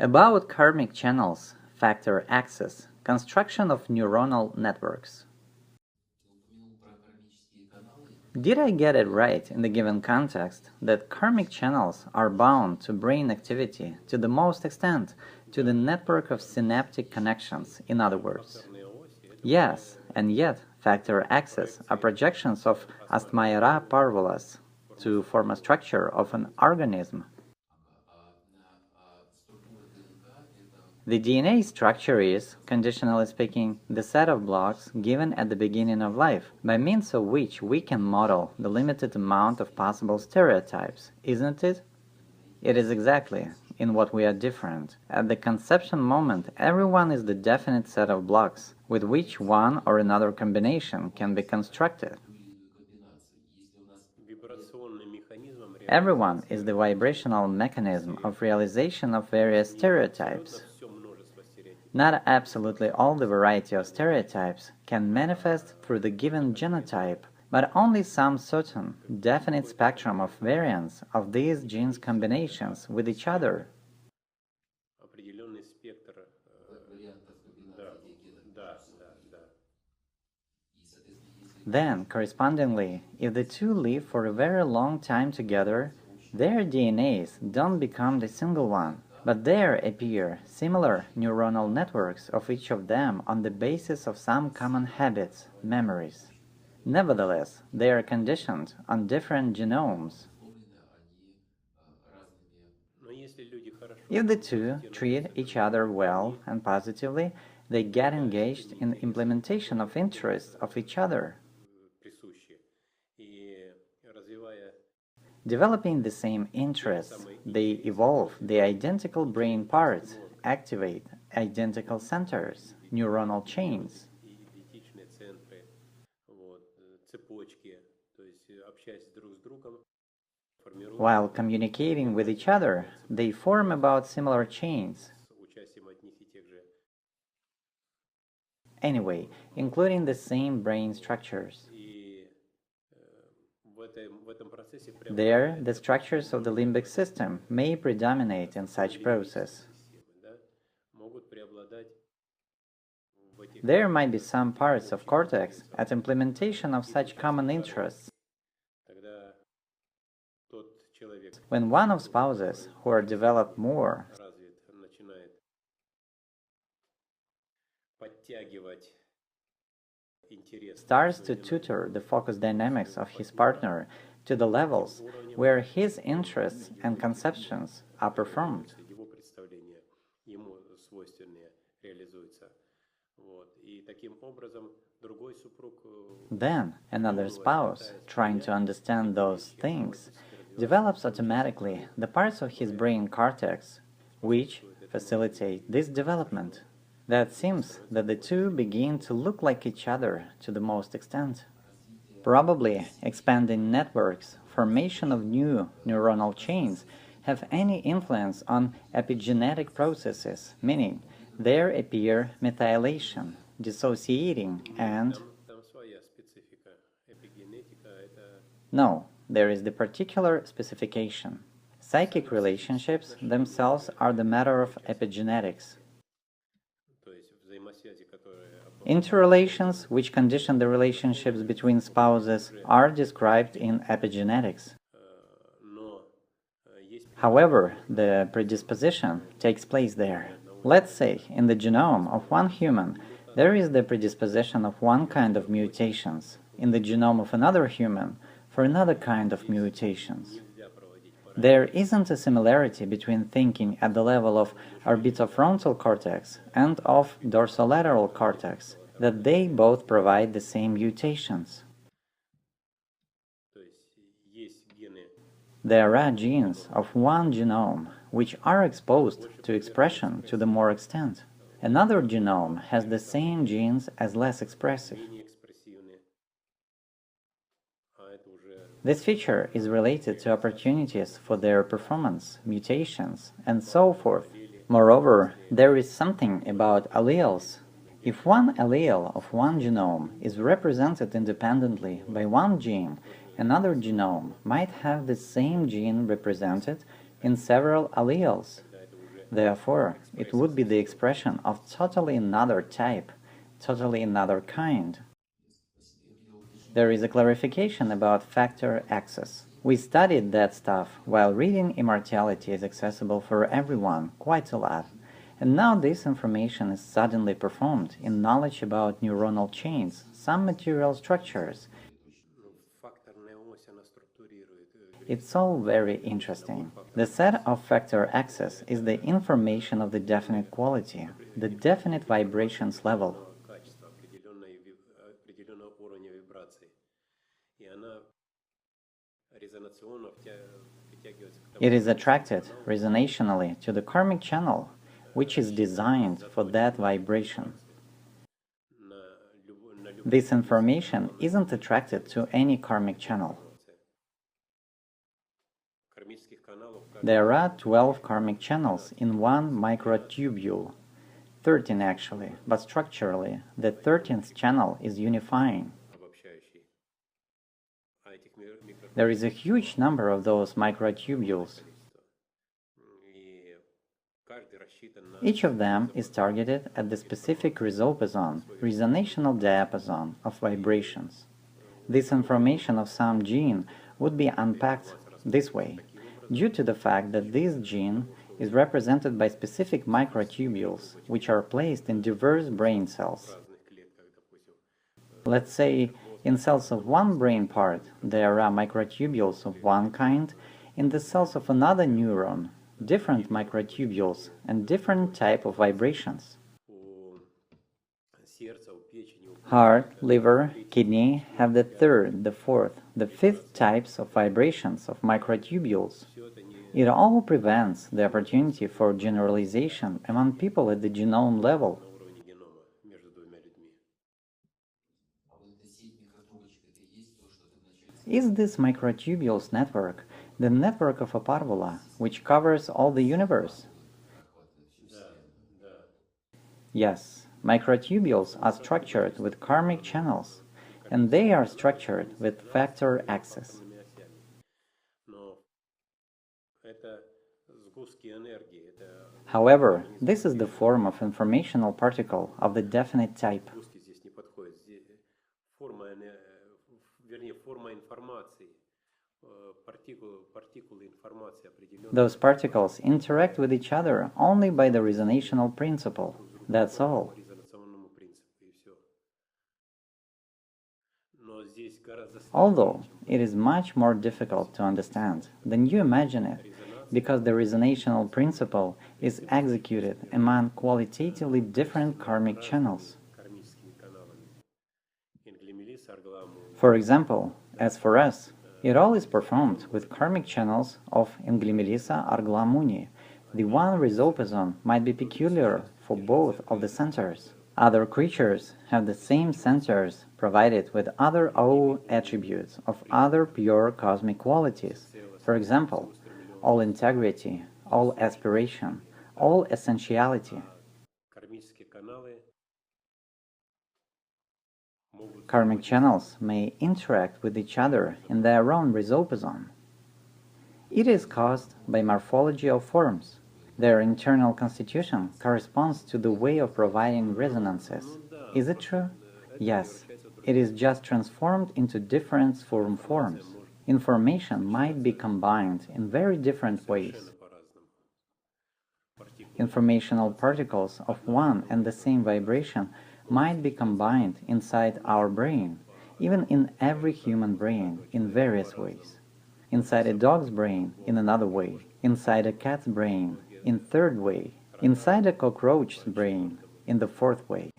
About karmic channels, factor access, construction of neuronal networks. Did I get it right in the given context that karmic channels are bound to brain activity to the most extent, to the network of synaptic connections, in other words? Yes, and yet factor access are projections of Astmayara parvolas to form a structure of an organism. The DNA structure is, conditionally speaking, the set of blocks given at the beginning of life, by means of which we can model the limited amount of possible stereotypes, isn't it? It is exactly in what we are different. At the conception moment, everyone is the definite set of blocks, with which one or another combination can be constructed. Everyone is the vibrational mechanism of realization of various stereotypes. Not absolutely all the variety of stereotypes can manifest through the given genotype, but only some certain, definite spectrum of variants of these genes combinations with each other. Then, correspondingly, if the two live for a very long time together, their DNAs don't become the single one, but there appear similar neuronal networks of each of them on the basis of some common habits, memories. Nevertheless, they are conditioned on different genomes. If the two treat each other well and positively, they get engaged in implementation of interests of each other. Developing the same interests, they evolve the identical brain parts, activate identical centers, neuronal chains. While communicating with each other, they form about similar chains. Anyway, including the same brain structures. There, the structures of the limbic system may predominate in such process. There might be some parts of cortex at implementation of such common interests. When one of spouses who are developed more starts to tutor the focus dynamics of his partner to the levels where his interests and conceptions are performed. Then another spouse, trying to understand those things, develops automatically the parts of his brain cortex which facilitate this development. That seems that the two begin to look like each other to the most extent. Probably expanding networks, formation of new neuronal chains have any influence on epigenetic processes, meaning there appear methylation, dissociating, and no, there is the particular specification. Psychic relationships themselves are the matter of epigenetics. Interrelations, which condition the relationships between spouses, are described in epigenetics. However, the predisposition takes place there. Let's say, in the genome of one human, there is the predisposition of one kind of mutations, in the genome of another human, for another kind of mutations. There isn't a similarity between thinking at the level of orbitofrontal cortex and of dorsolateral cortex, that they both provide the same mutations. There are genes of one genome which are exposed to expression to the more extent. Another genome has the same genes as less expressive. This feature is related to opportunities for their performance, mutations, and so forth. Moreover, there is something about alleles. If one allele of one genome is represented independently by one gene, another genome might have the same gene represented in several alleles. Therefore, it would be the expression of totally another type, totally another kind. There is a clarification about factor access. We studied that stuff while reading Immortality is accessible for everyone quite a lot. And now this information is suddenly performed in knowledge about neuronal chains, some material structures. It's all very interesting. The set of factor access is the information of the definite quality, the definite vibrations level. It is attracted resonationally to the karmic channel, which is designed for that vibration. This information isn't attracted to any karmic channel. There are 12 karmic channels in one microtubule, 13 actually, but structurally, the 13th channel is unifying. There is a huge number of those microtubules. Each of them is targeted at the specific resonational diapason of vibrations. This information of some gene would be unpacked this way, due to the fact that this gene is represented by specific microtubules, which are placed in diverse brain cells. Let's say in cells of one brain part there are microtubules of one kind, in the cells of another neuron different microtubules and different type of vibrations. Heart, liver, kidney have the third, the fourth, the fifth types of vibrations of microtubules. It all prevents the opportunity for generalization among people at the genome level. Is this microtubules network the network of a parabole, which covers all the universe? Yes, microtubules are structured with karmic channels, and they are structured with factor access. However, this is the form of informational particle of the definite type. Those particles interact with each other only by the resonational principle. That's all. Although it is much more difficult to understand than you imagine it, because the resonational principle is executed among qualitatively different karmic channels. For example, as for us, it all is performed with karmic channels of Englimilisa Arglamuni. The one resopason might be peculiar for both of the centers. Other creatures have the same centers provided with other O attributes of other pure cosmic qualities. For example, all integrity, all aspiration, all essentiality. Karmic channels may interact with each other in their own resopason. It is caused by morphology of forms. Their internal constitution corresponds to the way of providing resonances. Is it true? Yes. It is just transformed into different forms. Information might be combined in very different ways. Informational particles of one and the same vibration might be combined inside our brain, even in every human brain, in various ways. Inside a dog's brain, in another way. Inside a cat's brain, in third way. Inside a cockroach's brain, in the fourth way.